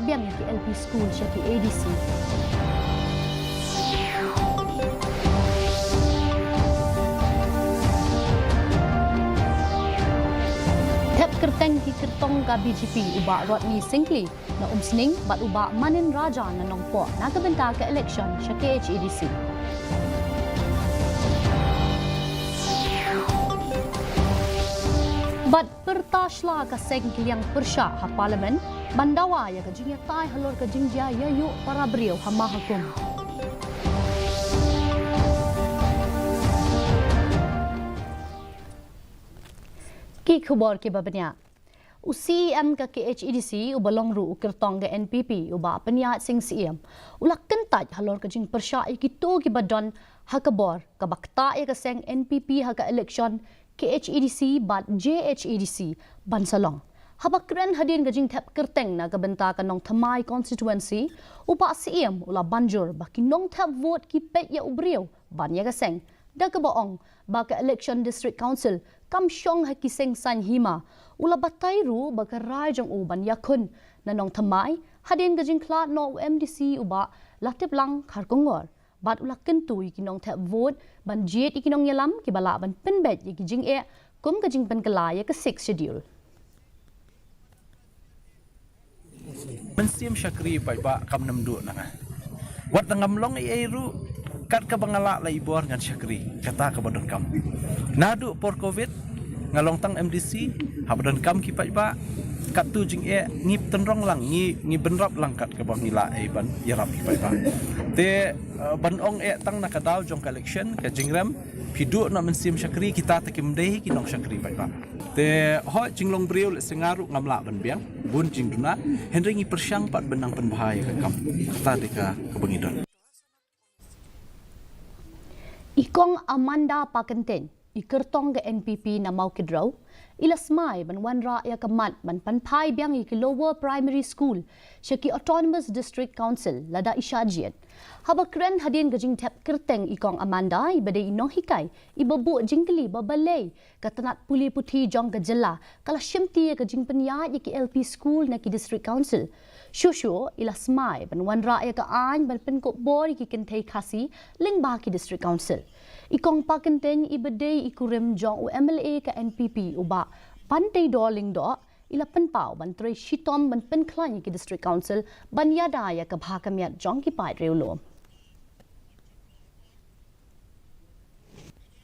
biang ki LP school siya ki ADC. Tep kerteng ki kertong ka BGP uba Rodney Singli na umsning bat uba Manin Raja na nongpo na kabenta ka election siya KHASI. Bat pertasla ka sengkiliang persya ha parlimen bandawa ya ka jingya tai halor ka jingja ya yu para beriau ha mahakum. Ki khubor ke babanya UCM ka KHADC ubalong ru kertong ga NPP uba peniat sing CM ulak kentaj halor ka jing persya ikito ki badon ha kabor ka bakta ya ka seng NPP ha ka election KHADC bat JHADC Bansalong. Habakren hadin gajing tap kerteng na kabenta kanong Thamai constituency upa CM ula banjur baki nong tap vote ki pet ya ubriu banya gaseng da kabaong baka election district council kam syong ha kiseng san hima ula batairu baka rajang uban yakun na nong Thamai hadin gajing kla no MDC uba latip lang kharkongor bat ulak kentu ikinong tap vote ban jet ikinong yalam ki bala ban penbet ikijing kum kajing penkelaya ke 6 schedule. Mensim syakri pai ba kam nam du na wat ngam long ai ru kat ka bangala lai bor ngan syakri kata ka badon kam nadu por covid ngalong tang MDC habadon kam ki pai ba kat tu jing ngip tenrong lang ngi benrap lang kat ka bang ila ai ban yarap ki pai ba te ban ong tang na kadaw jong election ka jingram pidu na mensim syakri kita takim dei kinong syakri pai ba te ho jinglong briul sengaru ngamla ban biang bun jing duna henry ngi persyang pat benang penbahaya ka kam kata deka ka bangidon Ikong Amanda Pakenten ikertong ga NPP na mau kidraw ilasmai ban wanra ya kamat ban panpai biang iki lower primary school syaki autonomous district council lada isyajian habakren hadin gajing tap kerteng ikong Amanda ibade inong hikai ibabu jingkeli babalay katanat puli puthi jong gajela kala syemti gajing penya iki LP school na ki district council shushu ilasmai ban wanra ya ka an ban penkop bor iki kentei KHASI lingba ki district council ikong pakenten ibade ikurem jong UMLA ka NPP uba pantai doling do ila penpau ban tre shitom ban penklan ki district council ban yada ya ka bhakamiat jong ki pai reulo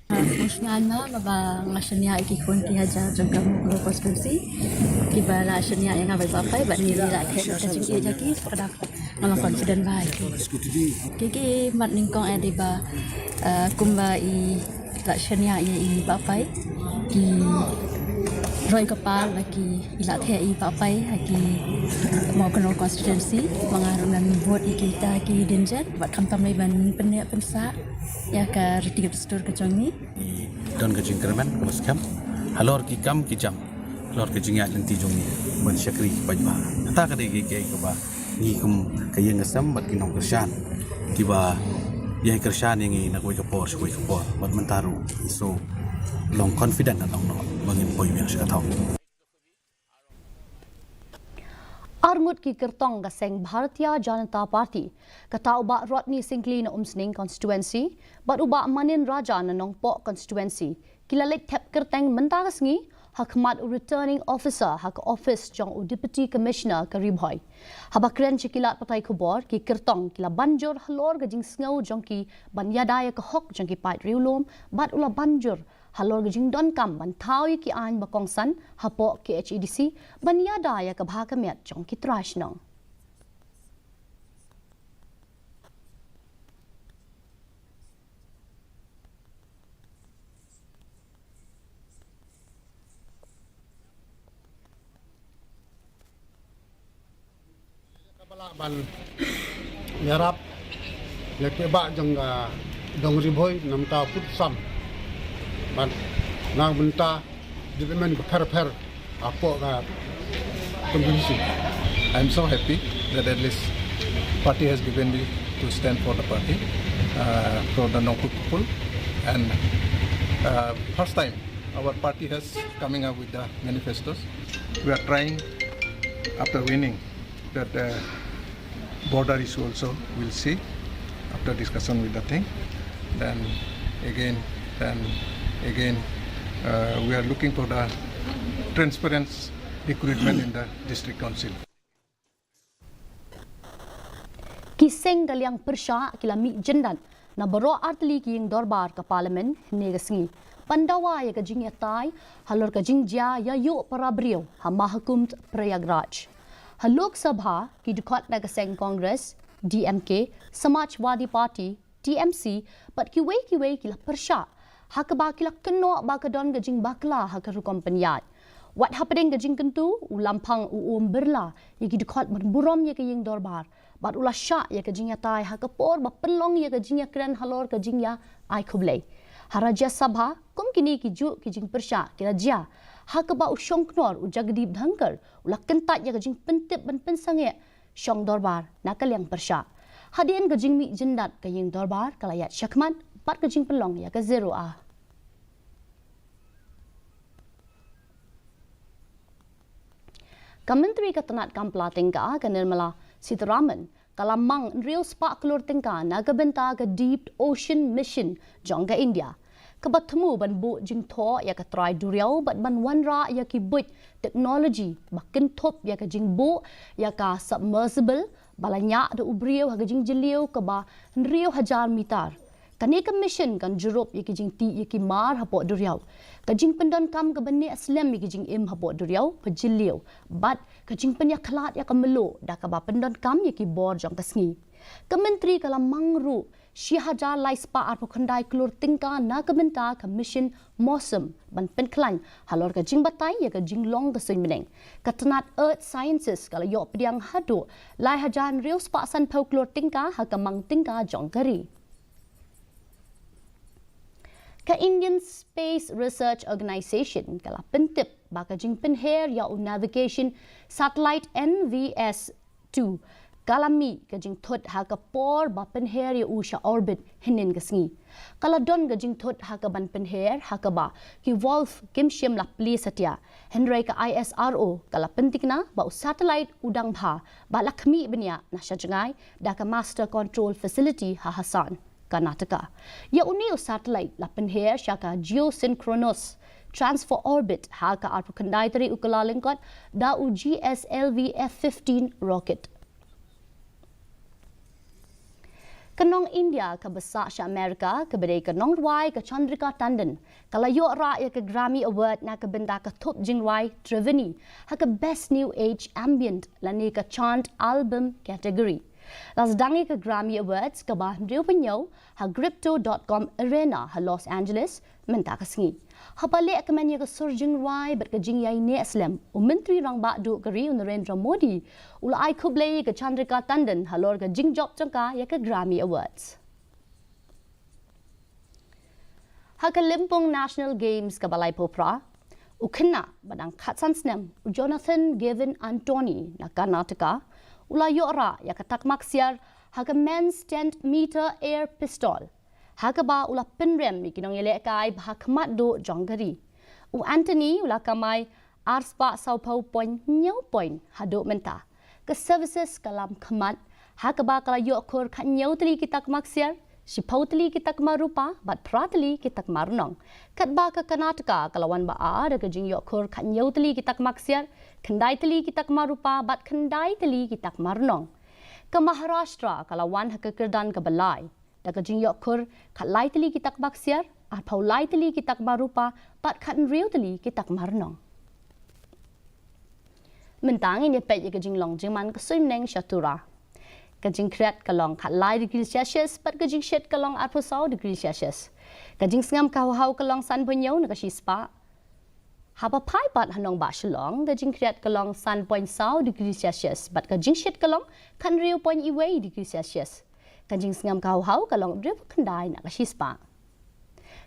Musnana baba ngasanya iki kun ki haja jagam ko konstitusi ki bala asnya yang abai bapai ban ni la the ka jing ia jaki pada ngala confident bai ki mat ningkong adiba kumba i la asnya i bapai ki roi kapal lagi ila the i bapai lagi mau kenal konstitusi mengarungan vote kita ki denjet bat kamtam lai ban penya pensa ya ka retiga pastor ke jongi don ke jingkraman muskam halor ki kam ki jam halor ke jingya lenti jongi ban syakri pai ba ta ka de ke ko ba ni kum kayeng ngasam bat kinong kersyan tiba ya kersyan yang nak wei kapor shoi kapor bat mentaru so long confident na long no mangin poi yang sya thau Armut ki kertong ga seng Bharatiya Janata Party kata uba Rodney Singli na umsning constituency bat uba Manin Raja na nongpo constituency kilalek tep kerteng mentagas ngi hakmat returning officer hak office jong deputy commissioner karibhoy habakren chikilat patai khobor ki kertong kila banjur halor ga jing sngo jong ki banyadaya ka hok jong ki pai riulom bat ula banjur halor gajing don kam ban thawi ki an bakong san hapo KHADC ban yada ya ka bhakamiat jong ki trash nong ban yarap leke ba jong dong riboy namta put sam ban nang benta development per apo ga contribution. I'm so happy that at least party has given me to stand for the party, for the Nongku people, and first time our party has coming up with the manifestos. We are trying after winning that border issue also we'll see after discussion with the thing. Then again, we are looking for the transparent recruitment in the district council. Kiseng kaliang persya kila mi jendan na baro artli ki yang dorbar ke parlimen negasngi pandawa ya kajing ya tai halor kajing ja ya yu para brio hama hukum Prayagraj halok sabha ki dukhat na kaseng Congress DMK Samajwadi Party TMC but ki wei kila persya hakaba kila keno bakadon kajing bakla hakaru kompanyat what happening kajing kentu ulampang berla ya ki dukhat berburom ya kajing dorbar bat ulah syak ya kajing ya tai hakapor ba pelong ya kajing ya kran halor kajing ya ai khublei haraja sabha kum kini ki ju kajing persya kira jia hakaba usyong knor ujagdip dhangkar ulah kentat ya kajing pentip ban pensange syong dorbar nakal yang persya hadien kajing mi jendat kajing dorbar kalayat syakman bat kajing pelong ya ke zero a Kementeri Ketenat Kampla Tingka ke Nirmala Sitharaman kalamang real spark kelur tingka naga benta ke Deep Ocean Mission jong ke India. Kebatemu ban bu jing tho ya ke try duriau bat ban wanra ya ki buat teknologi makin top ya ke jing bu ya ka submersible balanya de ubriau ha ke jing jeliu ke ba riau hajar mitar. Kani ke mission kan Europe ya ki jing ti ya ki mar hapok duriau. Kajing pendon kam ke bani aslam ya ki jing im hapok duriau pejeliu. Bat kajing penya kelat ya kemelo dah ke ba pendon kam ya ki bor jong kesngi. Kementeri kalam mangru Syihaja Laispa arpo kandai kelur tingka na kementa ke mission Mosem ban penklan halor ke jing batai ya ke jing long ke soin meneng. Ketenat Earth Sciences kalau yok pediang hadu lai hajan riu spa san pau kelur tingka ha ke mang tingka jong keri. Ke Indian Space Research Organisation kala pentip baka jing penher ya navigation satellite NVS2 kalami kajing thot ha ka por ba penher ya usha orbit hinin kasngi kala don kajing thot ha ka ban penher ha ka ba ki wolf kimshim la pli satya henry ka ISRO kala pentikna ba satellite udang bha ba lakmi benya na shajangai da ka master control facility ha Hasan Karnataka ya uni satellite la penher shaka geosynchronous transfer orbit ha ka arpu kandai tari ukala lingkot da u GSLV F-15 rocket Kenong India ke besar Sya Amerika ke bedai kenong Rwai ke Chandrika Tandon kalau yo ra ya ke Grammy Award na ke benda ke top jing Rwai Triveni ha ke Best New Age Ambient lani ke Chant Album category Lasdangi ke Grammy Awards ke bah riu penyau ha Crypto.com Arena ha Los Angeles menta kesngi ha balik ke manya ke surjing Rwai ber ke jing yai ne Islam menteri rang ba du ke ri Narendra Modi ula ai khublei ke Chandrika Tandon halor ke jing job jangka ya ke Grammy Awards ha ke Limpong National Games ke Balai Popra ukena badang khatsan snem Jonathan Gavin Anthony na Karnataka ula yora ya katak maksiar haga men's 10 meter air pistol haga ba ula penrem mikinong yele kai bhakmat do jonggari u Anthony ula kamai arspa saupau point nyau point hado menta ke services kalam khamat haga ba kala yo khor khan nyau tri kitak maksiar sipautli kitak marupa bat pratli kitak marnong katba ke Karnataka kalawan ba a daga jing yo khor khan nyau tli kitak maksiar khandai tli kitak marupa bat khandai tli kitak marnong ke Maharashtra kalawan ha ke kerdan ke balai daga jing yo khor khalai tli kitak maksiar ar paulai tli kitak marupa bat khan riu tli kitak marnong mentang ini pet ke jing long jing man ke soim neng shatura kajing kreat kalong khalai degree Celsius pat kajing shet kalong 8 degree Celsius kajing sngam kau kalong san punyau na kasispa hapa pai pat hanong ba shlong kajing kreat kalong san point sau degree Celsius bat kajing shet kalong kan riu point iway degree Celsius kajing sngam kau kalong riu kandai na kasispa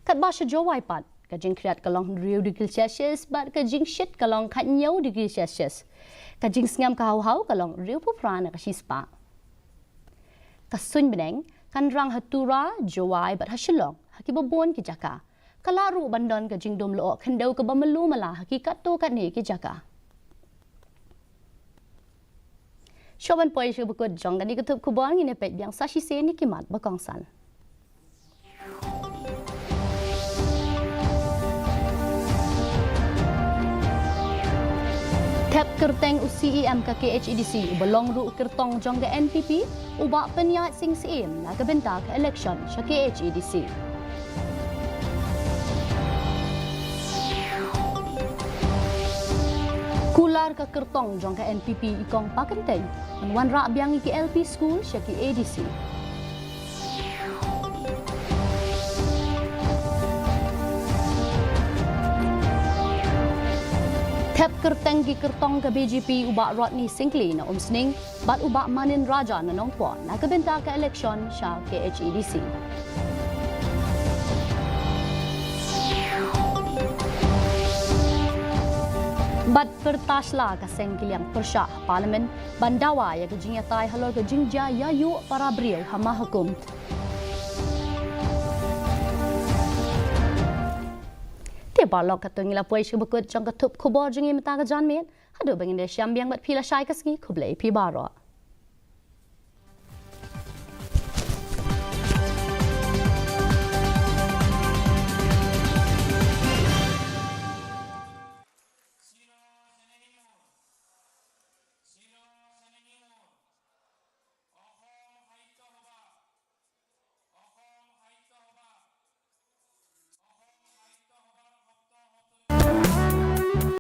kat ba shjowai pat kajing kreat kalong riu degree Celsius bat kajing shet kalong kan nyau degree Celsius kajing sngam kau kalong riu pupra na kasispa kasun beneng kan rang hatura jawai bat hasilong hakibobon ki jaka kalaru bandon ke jingdom lo khendau ke bamelu mala hakikat to kan ni ki jaka Shoban poi shu bukut jong dan ikutup kubor ngine pet biang sashi se ni kimat bakongsan. Tep kerteng UCEM ke KHASI belong ru kertong jong ke NPP ubak penyat sing CM na kebentak election sya KHASI. Kular ke kertong jong ke NPP ikong pakenteng menwan rak biang ke LP school sya KADC. Tep kerteng ki kertong ke BJP ubak Rodney Singkley na umsning bat ubak Manin Raja na nongpo na kebentak ke election sya KHADC. Bat pertasla ka sengkiliang persyak parlimen bandawa ya kejing yatai halor kejing ja ya yu para beliau hama hukum. Balok katong ila puai shubukut jong katup kubor jengi mata ka janmen hadu bangin de syambiang bat pila syai kasngi kublai pi baro.